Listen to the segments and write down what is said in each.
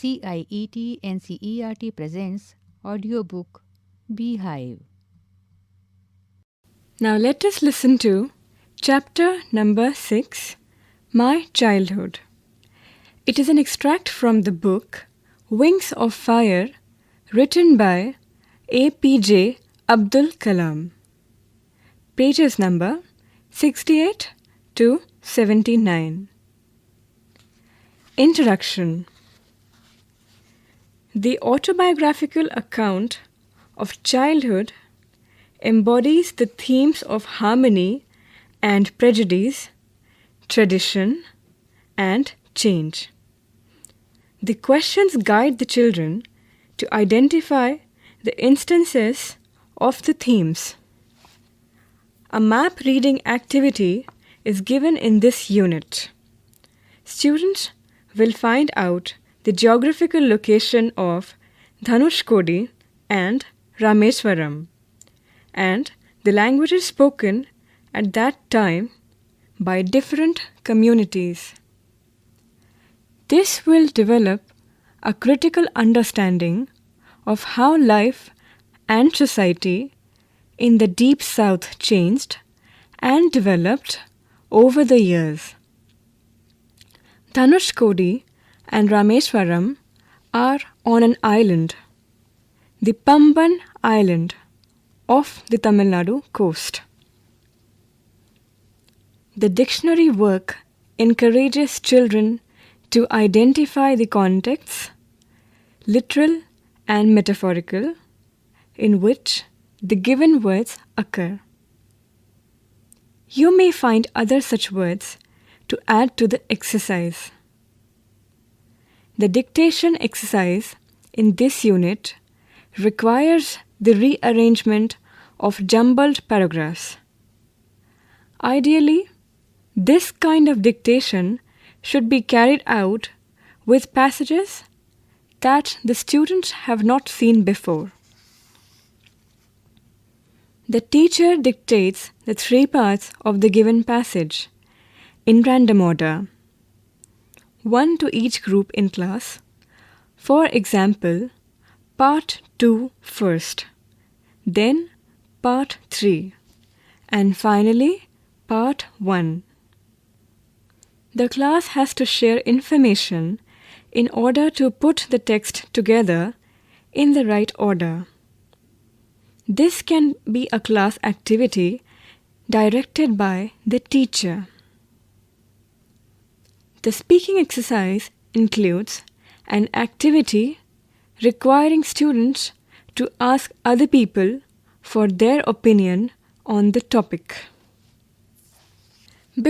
CIET NCERT presents audiobook Beehive. Now let us listen to chapter number 6, My Childhood. It is an extract from the book Wings of Fire, written by APJ Abdul Kalam. Pages number 68 to 79. Introduction. The autobiographical account of childhood embodies the themes of harmony and prejudice, tradition, and change. The questions guide the children to identify the instances of the themes. A map reading activity is given in this unit. Students will find out the geographical location of Dhanushkodi and Rameswaram, and the languages spoken at that time by different communities. This will develop a critical understanding of how life and society in the Deep South changed and developed over the years. Dhanushkodi and Rameswaram are on an island, the Pamban Island, off the Tamil Nadu coast. The dictionary work encourages children to identify the contexts, literal and metaphorical, in which the given words occur. You may find other such words to add to the exercise. The dictation exercise in this unit requires the rearrangement of jumbled paragraphs. Ideally, this kind of dictation should be carried out with passages that the students have not seen before. The teacher dictates the 3 parts of the given passage in random order, 1 to each group in class. For example, Part 2 first, then Part 3, and finally Part 1. The class has to share information in order to put the text together in the right order. This can be a class activity directed by the teacher. The speaking exercise includes an activity requiring students to ask other people for their opinion on the topic.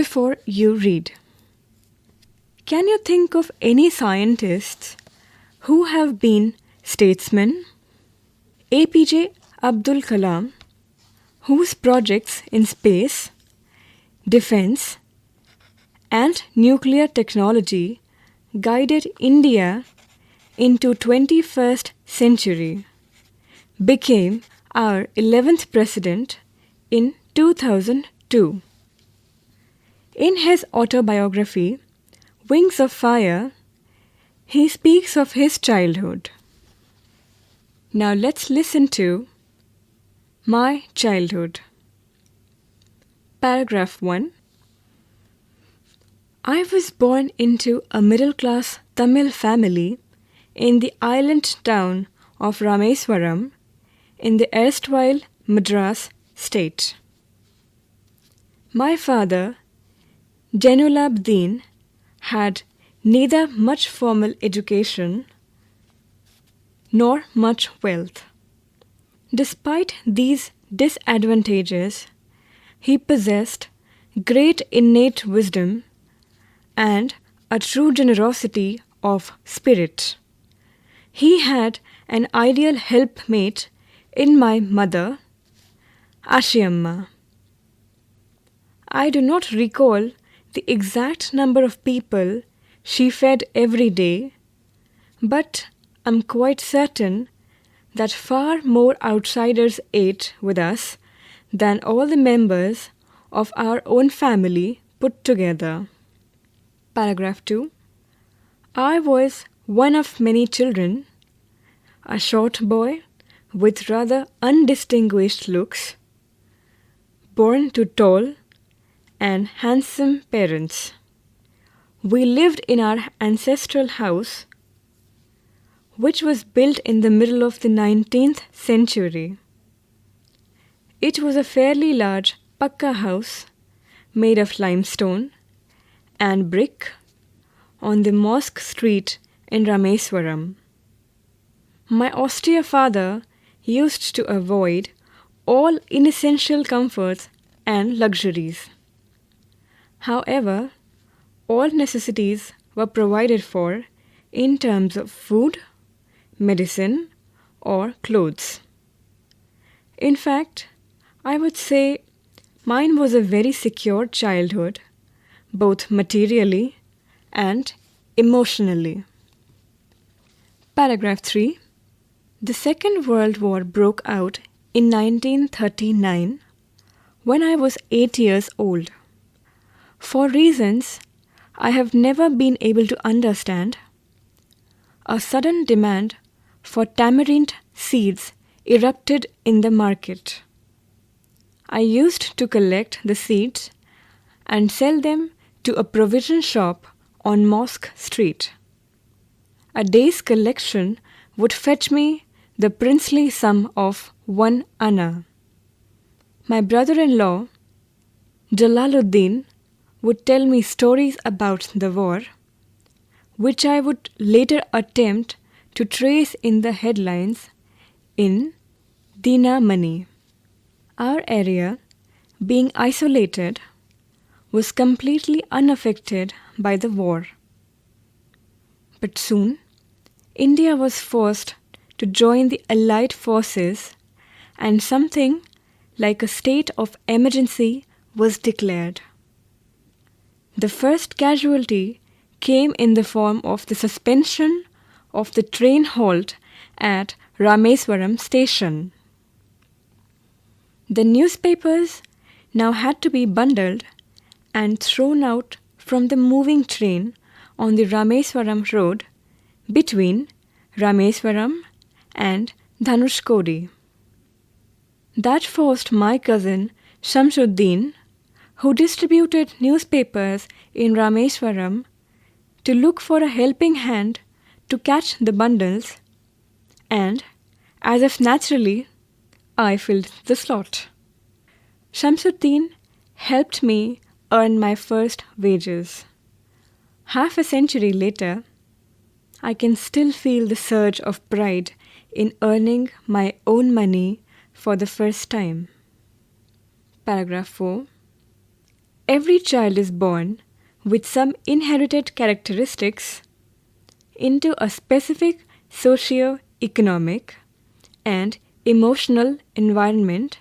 Before you read, can you think of any scientists who have been statesmen? APJ Abdul Kalam, whose projects in space, defense, and nuclear technology guided India into 21st century, became our 11th president in 2002. In his autobiography, Wings of Fire, he speaks of his childhood. Now let's listen to My Childhood. Paragraph 1. I was born into a middle-class Tamil family in the island town of Rameswaram in the erstwhile Madras state. My father, Jainulabdin, had neither much formal education nor much wealth. Despite these disadvantages, he possessed great innate wisdom and a true generosity of spirit. He had an ideal helpmate in my mother, Ashiyamma. I do not recall the exact number of people she fed every day, but I'm quite certain that far more outsiders ate with us than all the members of our own family put together. Paragraph 2. I was one of many children, a short boy with rather undistinguished looks, born to tall and handsome parents. We lived in our ancestral house, which was built in the middle of the 19th century. It was a fairly large pakka house made of limestone and brick on the Mosque Street in Rameswaram. My austere father used to avoid all inessential comforts and luxuries. However, all necessities were provided for in terms of food, medicine, or clothes. In fact, I would say mine was a very secure childhood, both materially and emotionally. Paragraph 3. The Second World War broke out in 1939 when I was 8 years old. For reasons I have never been able to understand, a sudden demand for tamarind seeds erupted in the market. I used to collect the seeds and sell them to a provision shop on Mosque Street. A day's collection would fetch me the princely sum of 1 anna. My brother-in-law, Jalaluddin, would tell me stories about the war, which I would later attempt to trace in the headlines in Dina Money. Our area, being isolated, was completely unaffected by the war. But soon, India was forced to join the Allied forces, and something like a state of emergency was declared. The first casualty came in the form of the suspension of the train halt at Rameswaram station. The newspapers now had to be bundled and thrown out from the moving train on the Rameswaram road between Rameswaram and Dhanushkodi. That forced my cousin Shamsuddin, who distributed newspapers in Rameswaram, to look for a helping hand to catch the bundles, and, as if naturally, I filled the slot. Shamsuddin helped me earn my first wages. Half a century later, I can still feel the surge of pride in earning my own money for the first time. Paragraph 4. Every child is born with some inherited characteristics into a specific socio-economic and emotional environment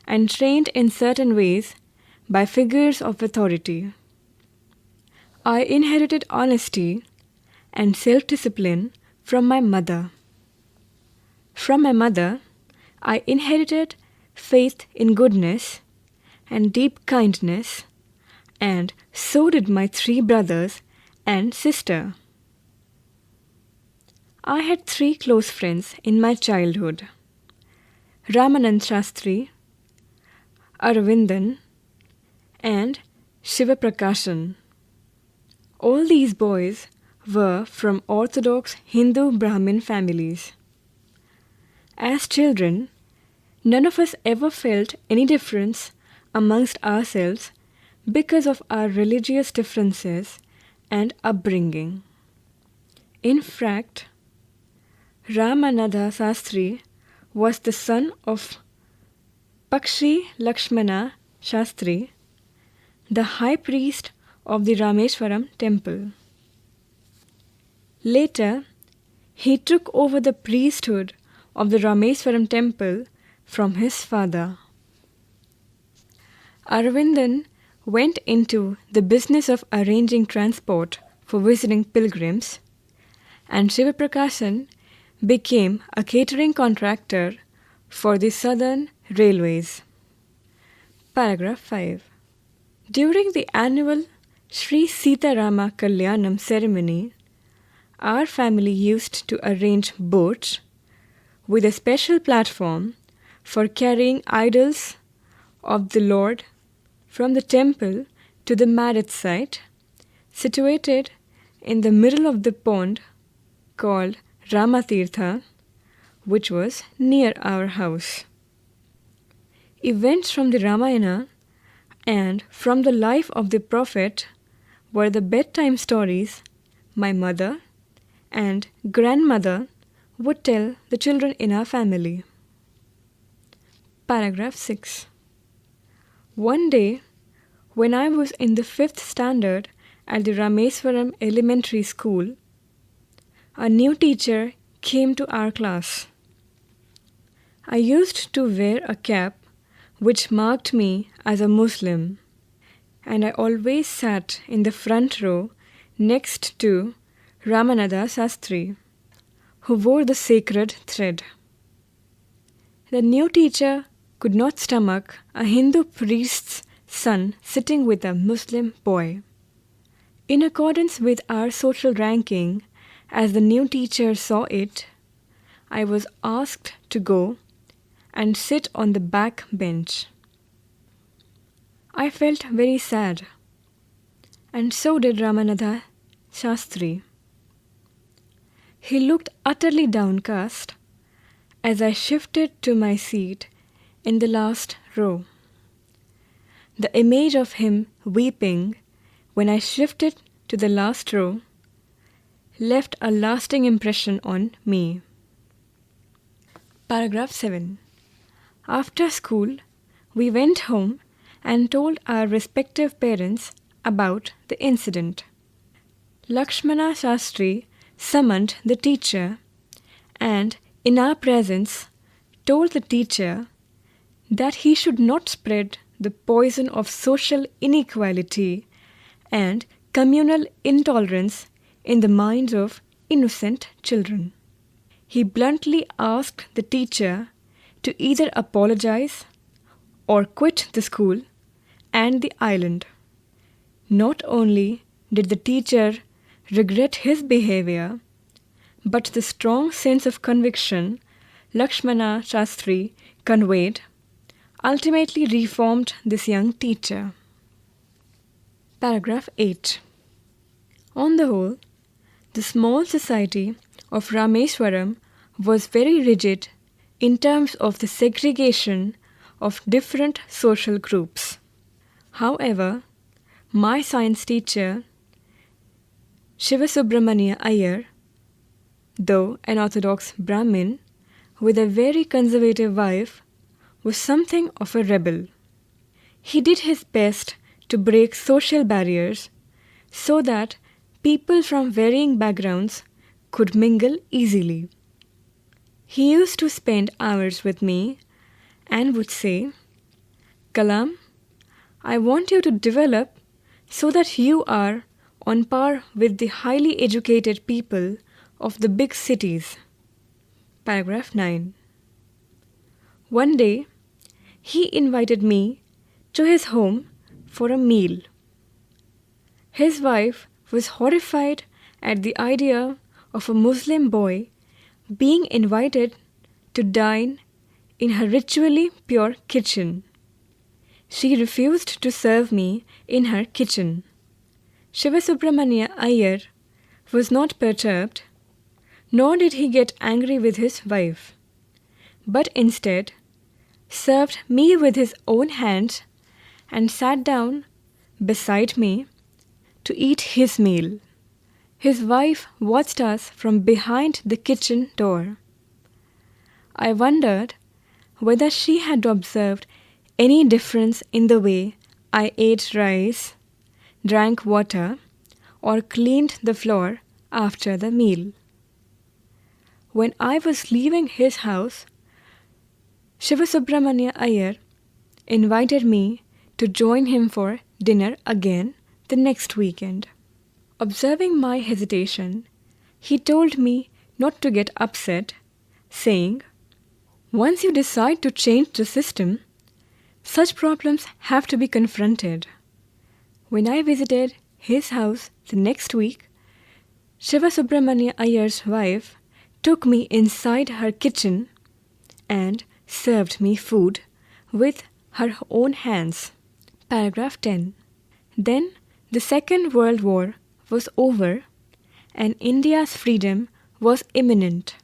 and trained in certain ways by figures of authority. I inherited honesty and self-discipline from my mother. From my mother, I inherited faith in goodness and deep kindness, and so did my 3 brothers and sister. I had 3 close friends in my childhood: Ramanand Shastri, Aravindan, and Shiva Prakashan. All these boys were from orthodox Hindu Brahmin families. As children, none of us ever felt any difference amongst ourselves because of our religious differences and upbringing. In fact, Ramananda Shastri was the son of Pakshi Lakshmana Shastri, the high priest of the Rameswaram temple. Later, he took over the priesthood of the Rameswaram temple from his father. Aravindan went into the business of arranging transport for visiting pilgrims, and Shiva Prakashan became a catering contractor for the Southern Railways. Paragraph 5. During the annual Sri Sita Rama Kalyanam ceremony, our family used to arrange boats with a special platform for carrying idols of the Lord from the temple to the marriage site, situated in the middle of the pond called Ramatirtha, which was near our house. Events from the Ramayana and from the life of the prophet were the bedtime stories my mother and grandmother would tell the children in our family. Paragraph 6. One day, when I was in the 5th standard at the Rameswaram Elementary School, a new teacher came to our class. I used to wear a cap which marked me as a Muslim, and I always sat in the front row next to Ramanada Sastri, who wore the sacred thread. The new teacher could not stomach a Hindu priest's son sitting with a Muslim boy. In accordance with our social ranking, as the new teacher saw it, I was asked to go and sit on the back bench. I felt very sad, and so did Ramanada Shastri. He looked utterly downcast as I shifted to my seat in the last row. The image of him weeping when I shifted to the last row left a lasting impression on me. Paragraph 7. After school, we went home and told our respective parents about the incident. Lakshmana Shastri summoned the teacher and, in our presence, told the teacher that he should not spread the poison of social inequality and communal intolerance in the minds of innocent children. He bluntly asked the teacher to either apologize or quit the school and the island. Not only did the teacher regret his behavior, but the strong sense of conviction Lakshmana Shastri conveyed ultimately reformed this young teacher. Paragraph 8. On the whole, the small society of Rameswaram was very rigid in terms of the segregation of different social groups. However, my science teacher, Shivasubramania Iyer, though an Orthodox Brahmin with a very conservative wife, was something of a rebel. He did his best to break social barriers so that people from varying backgrounds could mingle easily. He used to spend hours with me and would say, "Kalam, I want you to develop so that you are on par with the highly educated people of the big cities." Paragraph 9. One day, he invited me to his home for a meal. His wife was horrified at the idea of a Muslim boy being invited to dine in her ritually pure kitchen. She refused to serve me in her kitchen. Shivasubramania Iyer was not perturbed, nor did he get angry with his wife, but instead served me with his own hands and sat down beside me to eat his meal. His wife watched us from behind the kitchen door. I wondered whether she had observed any difference in the way I ate rice, drank water, or cleaned the floor after the meal. When I was leaving his house, Shivasubramania Iyer invited me to join him for dinner again the next weekend. Observing my hesitation, he told me not to get upset, saying, "Once you decide to change the system, such problems have to be confronted." When I visited his house the next week, Shiva Subramanya Iyer's wife took me inside her kitchen and served me food with her own hands. Paragraph 10. Then the Second World War was over and India's freedom was imminent.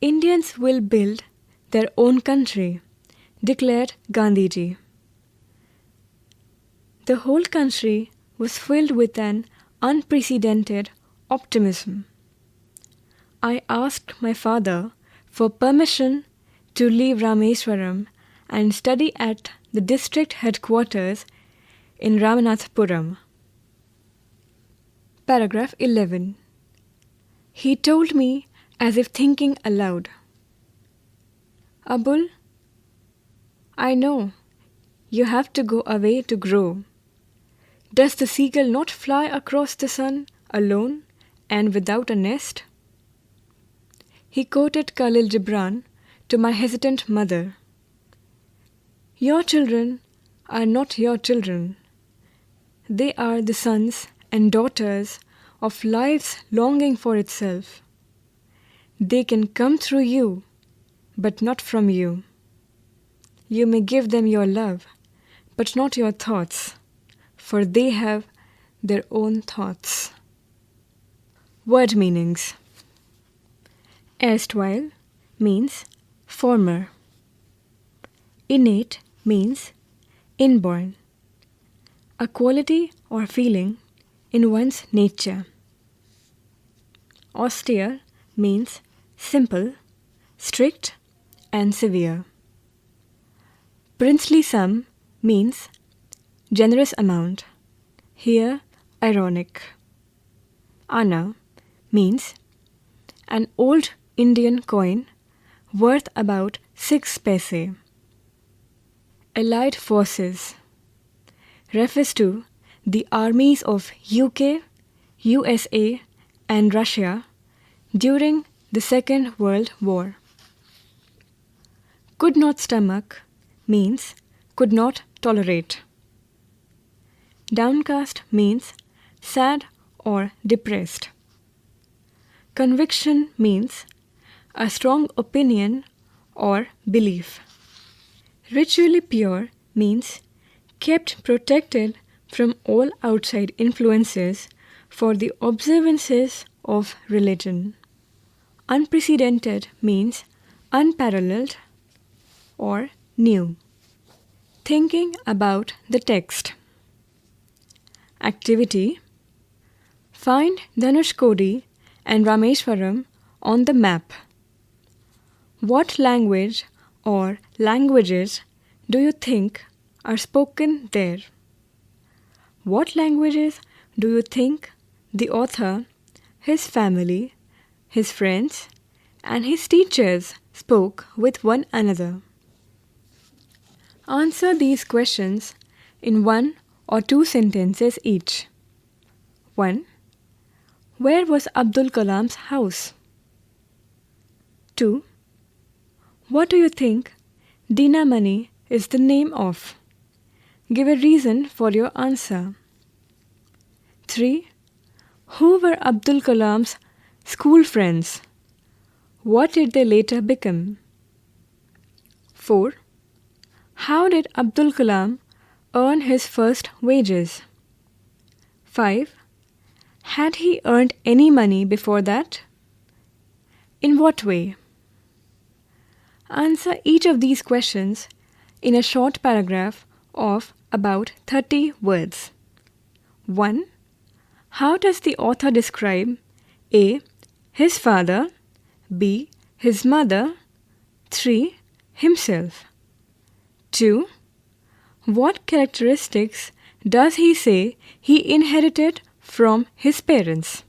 Indians will build their own country, declared Gandhiji. The whole country was filled with an unprecedented optimism. I asked my father for permission to leave Rameswaram and study at the district headquarters in Ramanathapuram. Paragraph 11. He told me as if thinking aloud, Abul, I know you have to go away to grow. Does the seagull not fly across the sun alone and without a nest? He quoted Khalil Gibran to my hesitant mother. Your children are not your children. They are the sons and daughters of life's longing for itself. They can come through you, but not from you. You may give them your love, but not your thoughts, for they have their own thoughts. Word meanings. Erstwhile means former. Innate means inborn, a quality or feeling in one's nature. Austere means simple, strict, and severe. Princely sum means generous amount, here ironic. Anna means an old Indian coin worth about 6 paise. Allied forces refers to the armies of UK, USA, and Russia during the Second World War. Could not stomach means could not tolerate. Downcast means sad or depressed. Conviction means a strong opinion or belief. Ritually pure means kept protected from all outside influences for the observances of religion. Unprecedented means unparalleled or new. Thinking about the text. Activity. Find Dhanushkodi and Rameswaram on the map. What language or languages do you think are spoken there? What languages do you think the author, his family, his friends, and his teachers spoke with one another? Answer these questions in 1 or 2 sentences each. 1. Where was Abdul Kalam's house? 2. What do you think Dinamani is the name of? Give a reason for your answer. 3. Who were Abdul Kalam's school friends? What did they later become? 4. How did Abdul Kalam earn his first wages? 5. Had he earned any money before that? In what way? Answer each of these questions in a short paragraph of about 30 words. 1. How does the author describe A. his father, B. his mother, 3. himself? 2. What characteristics does he say he inherited from his parents?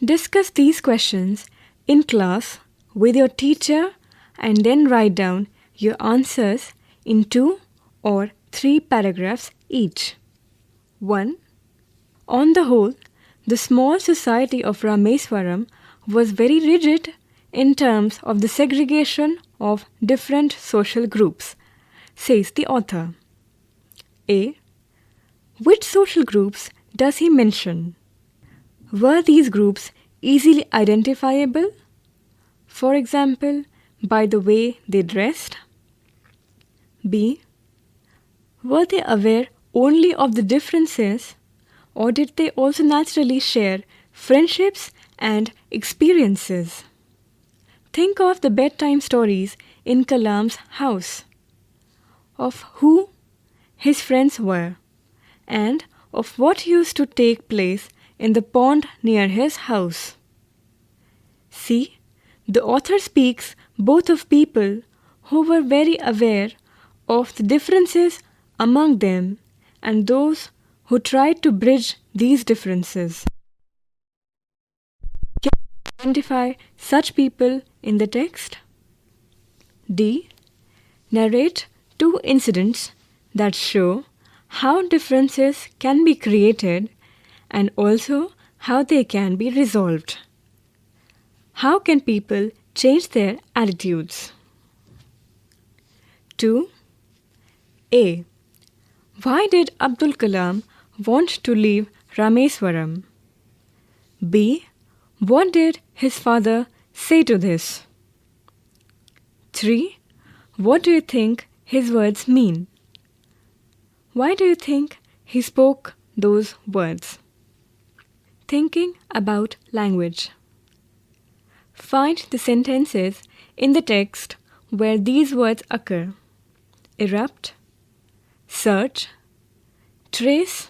Discuss these questions in class with your teacher and then write down your answers in 2 or 3 paragraphs each. 1. On the whole, the small society of Rameswaram was very rigid in terms of the segregation of different social groups, says the author. A. Which social groups does he mention? Were these groups easily identifiable? For example, by the way they dressed? B. Were they aware only of the differences, or did they also naturally share friendships and experiences? Think of the bedtime stories in Kalam's house, of who his friends were, and of what used to take place in the pond near his house. See, the author speaks both of people who were very aware of the differences among them and those who tried to bridge these differences. Can you identify such people in the text? D. Narrate 2 incidents that show how differences can be created and also how they can be resolved. How can people change their attitudes? 2. A. Why did Abdul Kalam want to leave Rameswaram? B. What did his father say to this? 3. What do you think his words mean? Why do you think he spoke those words? Thinking about language. Find the sentences in the text where these words occur: erupt, search, trace,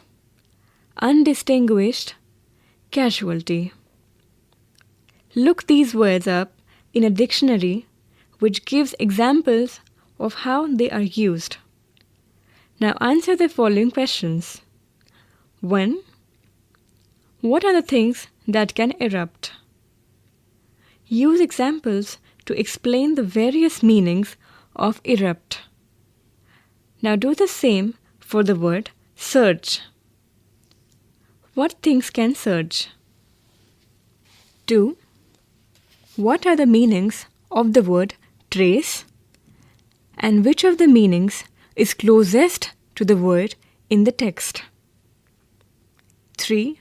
undistinguished, casualty. Look these words up in a dictionary which gives examples of how they are used. Now answer the following questions. 1. What are the things that can erupt? Use examples to explain the various meanings of erupt. Now do the same for the word surge. What things can surge? 2. What are the meanings of the word trace, and which of the meanings is closest to the word in the text? 3.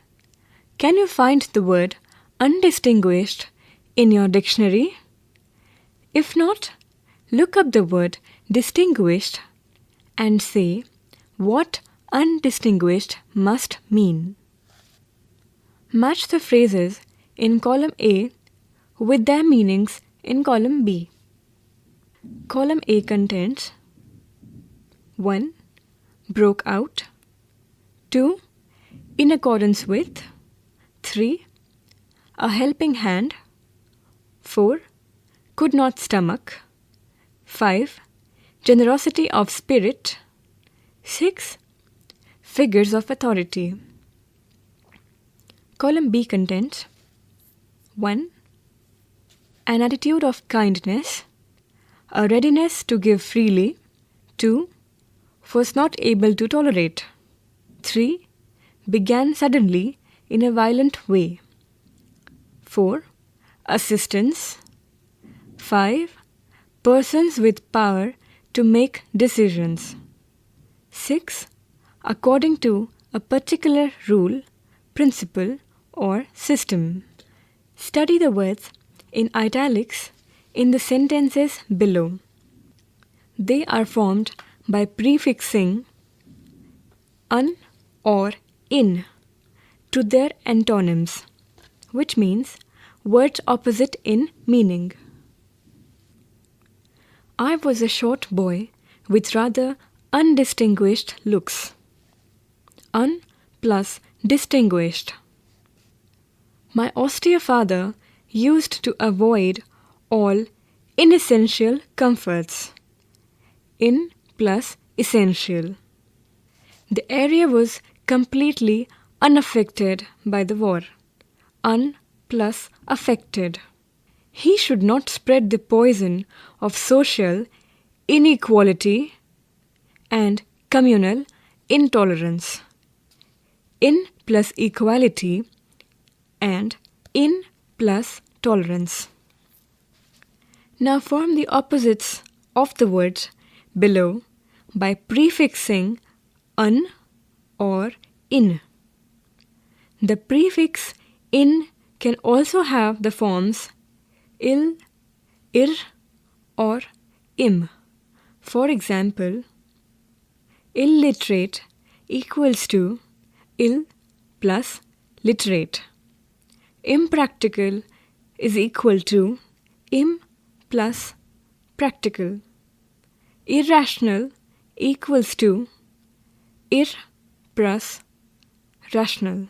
Can you find the word undistinguished in your dictionary? If not, look up the word distinguished and say what undistinguished must mean. Match the phrases in column A with their meanings in column B. Column A contains 1. Broke out. 2. In accordance with. 3. A helping hand. 4. Could not stomach. 5. Generosity of spirit. 6. Figures of authority. Column B contains 1. An attitude of kindness, a readiness to give freely. 2. Was not able to tolerate. 3. Began suddenly in a violent way. 4. Assistance. 5. Persons with power to make decisions. 6. According to a particular rule, principle, or system. Study the words in italics in the sentences below. They are formed by prefixing un or in to their antonyms, which means words opposite in meaning. I was a short boy with rather undistinguished looks. Un plus distinguished. My austere father used to avoid all inessential comforts. In plus essential. The area was completely unaffected by the war. Un plus affected. He should not spread the poison of social inequality and communal intolerance. In plus equality and in plus tolerance. Now form the opposites of the words below by prefixing un or in. The prefix In can also have the forms il, ir, or im. For example, illiterate equals to ill plus literate. Impractical is equal to im plus practical. Irrational equals to ir plus rational.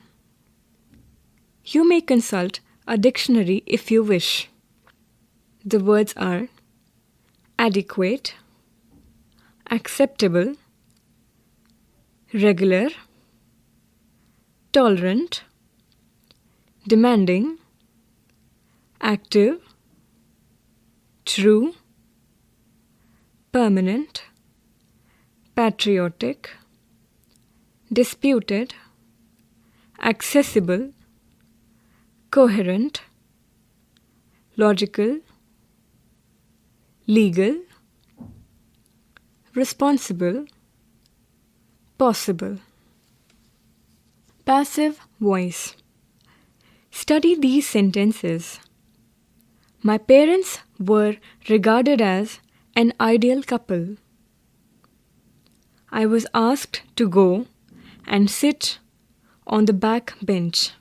You may consult a dictionary if you wish. The words are adequate, acceptable, regular, tolerant, demanding, active, true, permanent, patriotic, disputed, accessible, coherent, logical, legal, responsible, possible. Passive voice. Study these sentences. My parents were regarded as an ideal couple. I was asked to go and sit on the back bench.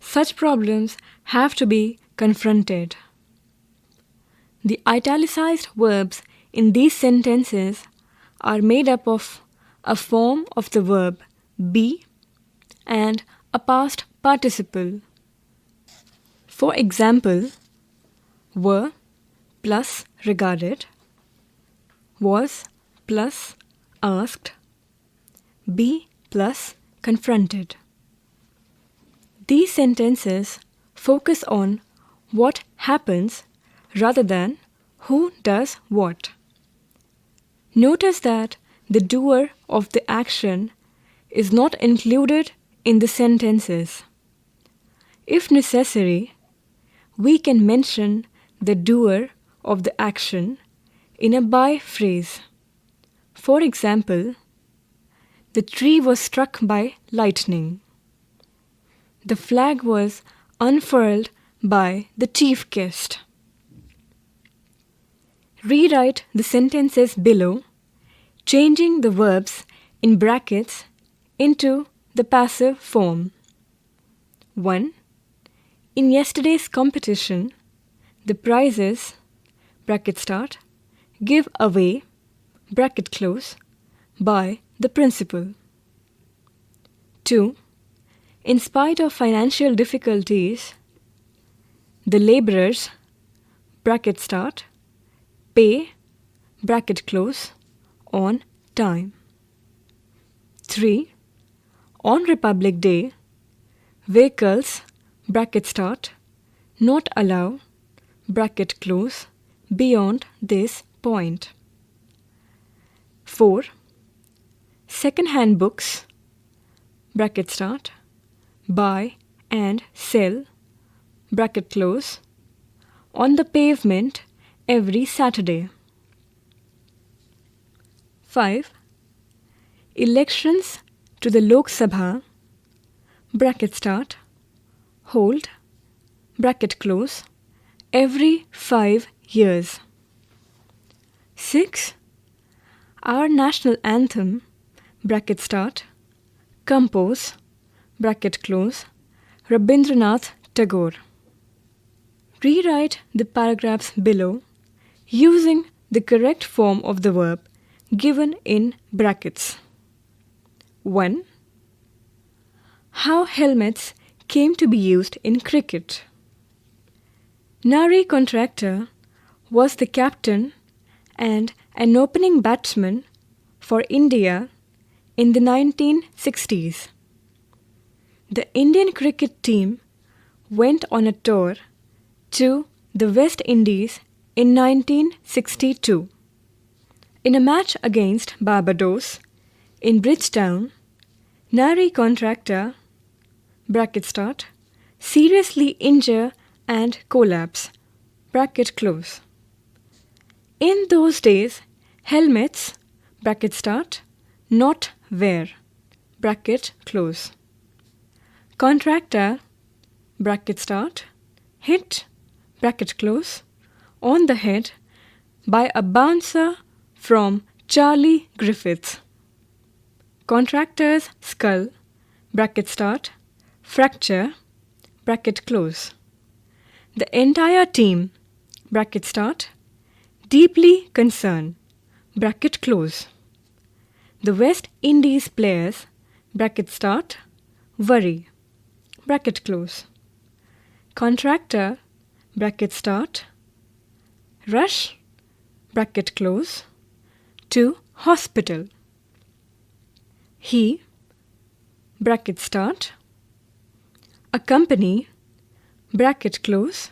Such problems have to be confronted. The italicized verbs in these sentences are made up of a form of the verb be and a past participle. For example, were plus regarded, was plus asked, be plus confronted. These sentences focus on what happens rather than who does what. Notice that the doer of the action is not included in the sentences. If necessary, we can mention the doer of the action in a by phrase. For example, the tree was struck by lightning. The flag was unfurled by the chief guest. Rewrite the sentences below, changing the verbs in brackets into the passive form. 1. In yesterday's competition, the prizes bracket start, give away bracket close by the principal. 2. In spite of financial difficulties, the laborers bracket start, pay bracket close on time. 3. On Republic Day, vehicles bracket start, not allow bracket close beyond this point. 4. Second-hand books bracket start, buy and sell bracket close on the pavement every Saturday. 5. Elections to the Lok Sabha bracket start, hold bracket close every 5 years. 6. Our national anthem bracket start, compose bracket close Rabindranath Tagore. Rewrite the paragraphs below using the correct form of the verb given in brackets. 1. How helmets came to be used in cricket. Nari Contractor was the captain and an opening batsman for India in the 1960s. The Indian cricket team went on a tour to the West Indies in 1962. In a match against Barbados in Bridgetown, Nari Contractor bracket start, seriously injure and collapse bracket close. In those days, helmets bracket start, not wear bracket close. Contractor bracket start, hit, bracket close, on the head by a bouncer from Charlie Griffiths. Contractor's skull, bracket start, fracture, bracket close. The entire team, bracket start, deeply concerned, bracket close. The West Indies players, bracket start, worry, bracket close. Contractor, bracket start, rush, bracket close, to hospital. He, bracket start, accompany, bracket close,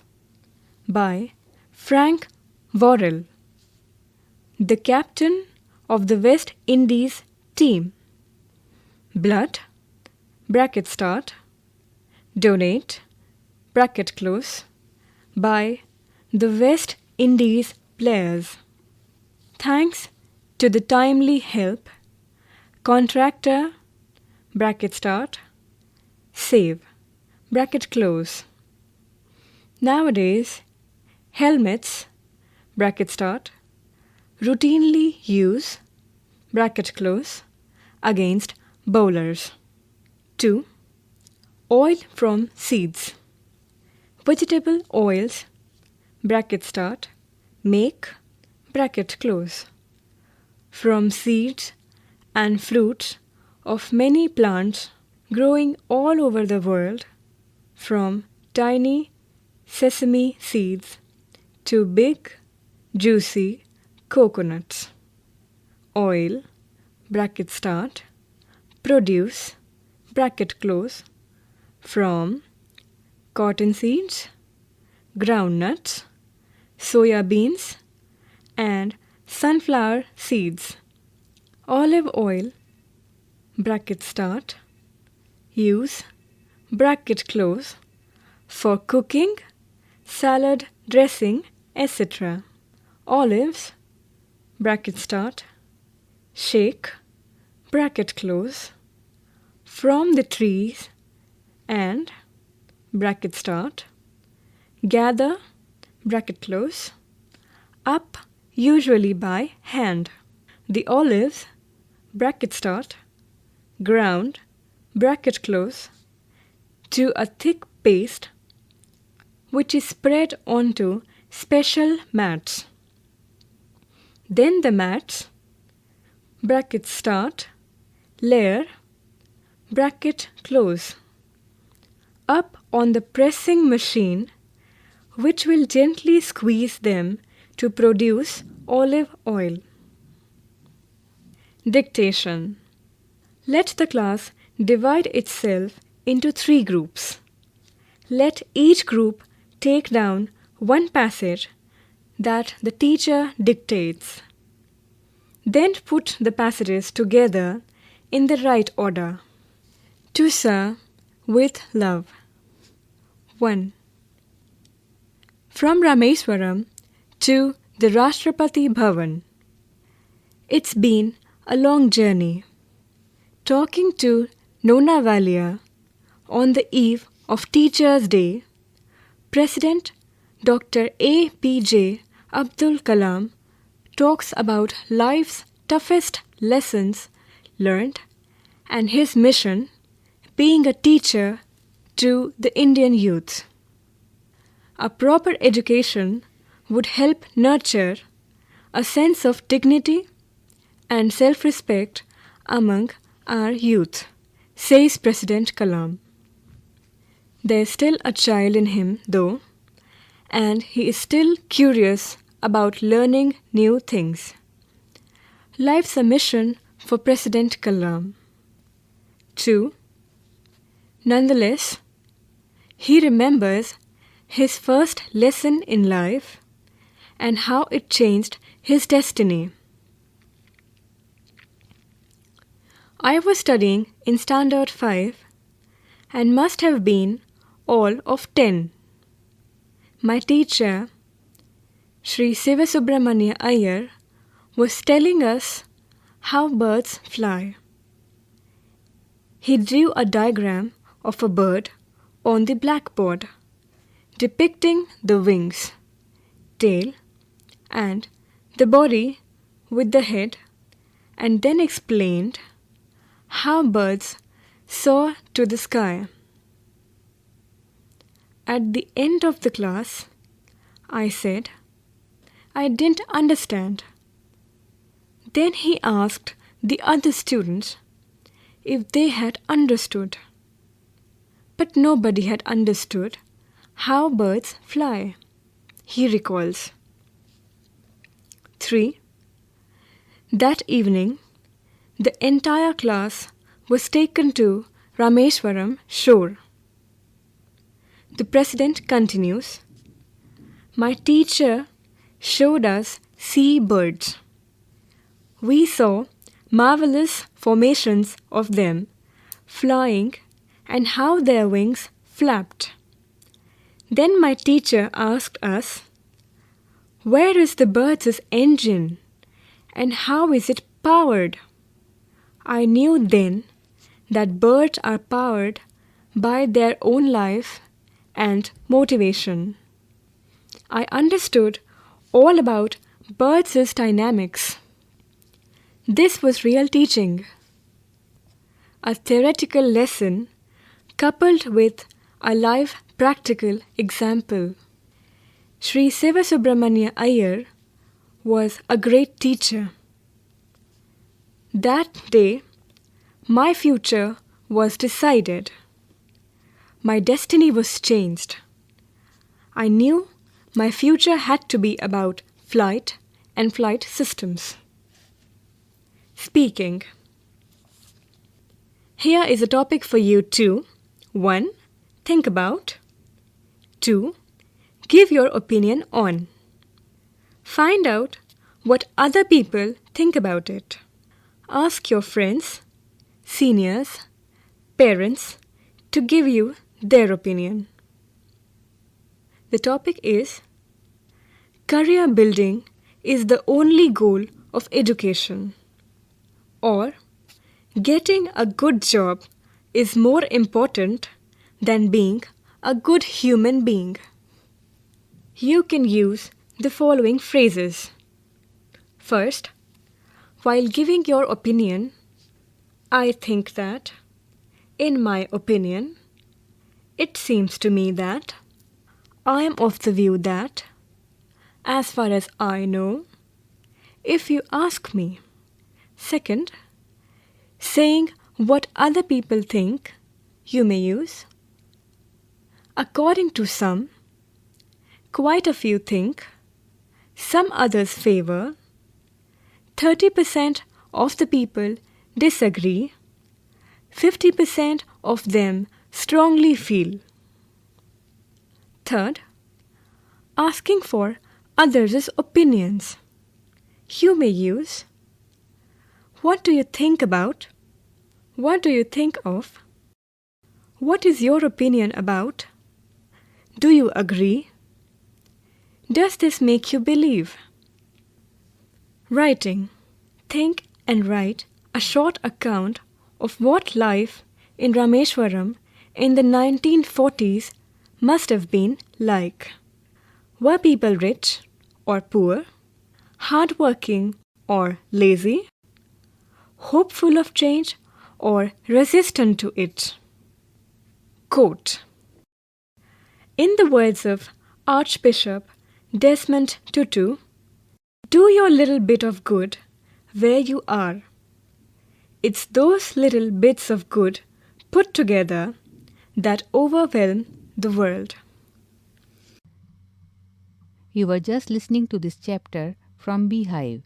by Frank Worrell, the captain of the West Indies team. Blood, bracket start, donate, bracket close, by the West Indies players. Thanks to the timely help, contractor, bracket start, save, bracket close. Nowadays, helmets, bracket start, routinely use, bracket close, against bowlers. 2. Oil from seeds. Vegetable oils, bracket start, make, bracket close, from seeds and fruits of many plants growing all over the world, from tiny sesame seeds to big, juicy coconuts. Oil, bracket start, produce, bracket close, from cotton seeds, groundnuts, soya beans, and sunflower seeds. Olive oil, bracket start, use, bracket close, for cooking, salad dressing, etc. Olives, bracket start, shake, bracket close, from the trees and, bracket start, gather, bracket close, up usually by hand. The olives, bracket start, ground, bracket close, to a thick paste which is spread onto special mats. Then the mats, bracket start, layer, bracket close, up on the pressing machine which will gently squeeze them to produce olive oil. Dictation. Let the class divide itself into 3 groups. Let each group take down one passage that the teacher dictates. Then put the passages together in the right order. To Sir, with love. 1. From Rameswaram to the Rashtrapati Bhavan. It's been a long journey. Talking to Nona Valia on the eve of Teachers' Day, President Dr. A.P.J. Abdul Kalam talks about life's toughest lessons learned and his mission being a teacher to the Indian youth. A proper education would help nurture a sense of dignity and self-respect among our youth, says President Kalam. There's still a child in him, though, and he is still curious about learning new things. Life's a mission for President Kalam. 2. Nonetheless, he remembers his first lesson in life and how it changed his destiny. I was studying in Standard 5 and must have been all of 10. My teacher, Sri Sivasubramania Iyer, was telling us how birds fly. He drew a diagram of a bird on the blackboard, depicting the wings, tail, and the body with the head, and then explained how birds soar to the sky. At the end of the class, I said, I didn't understand. Then he asked the other students if they had understood. But nobody had understood how birds fly, he recalls. 3. That evening, the entire class was taken to Rameshwaram shore. The president continues, my teacher showed us sea birds. We saw marvelous formations of them flying and how their wings flapped. Then my teacher asked us, where is the bird's engine and how is it powered? I knew then that birds are powered by their own life and motivation. I understood all about birds' dynamics. This was real teaching, a theoretical lesson coupled with a live practical example. Sri Sivasubramanya Iyer was a great teacher. That day, my future was decided. My destiny was changed. I knew my future had to be about flight and flight systems. Speaking. Here is a topic for you to 1. Think about. 2. Give your opinion on. Find out what other people think about it. Ask your friends, seniors, parents to give you their opinion. The topic is career building is the only goal of education, or getting a good job is more important than being a good human being. You can use the following phrases. First, while giving your opinion, I think that, in my opinion, it seems to me that, I am of the view that, as far as I know, if you ask me. Second, saying what other people think, you may use, according to some, quite a few think, some others favor, 30% of the people disagree, 50% of them strongly feel. Third, asking for others' opinions. You may use, what do you think about? What do you think of? What is your opinion about? Do you agree? Does this make you believe? Writing. Think and write a short account of what life in Rameshwaram in the 1940s must have been like. Were people rich or poor? Hardworking or lazy? Hopeful of change or resistant to it? Quote. In the words of Archbishop Desmond Tutu, do your little bit of good where you are. It's those little bits of good put together that overwhelm the world. You were just listening to this chapter from Beehive,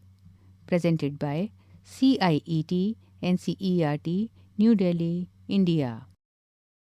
presented by CIET NCERT, New Delhi, India.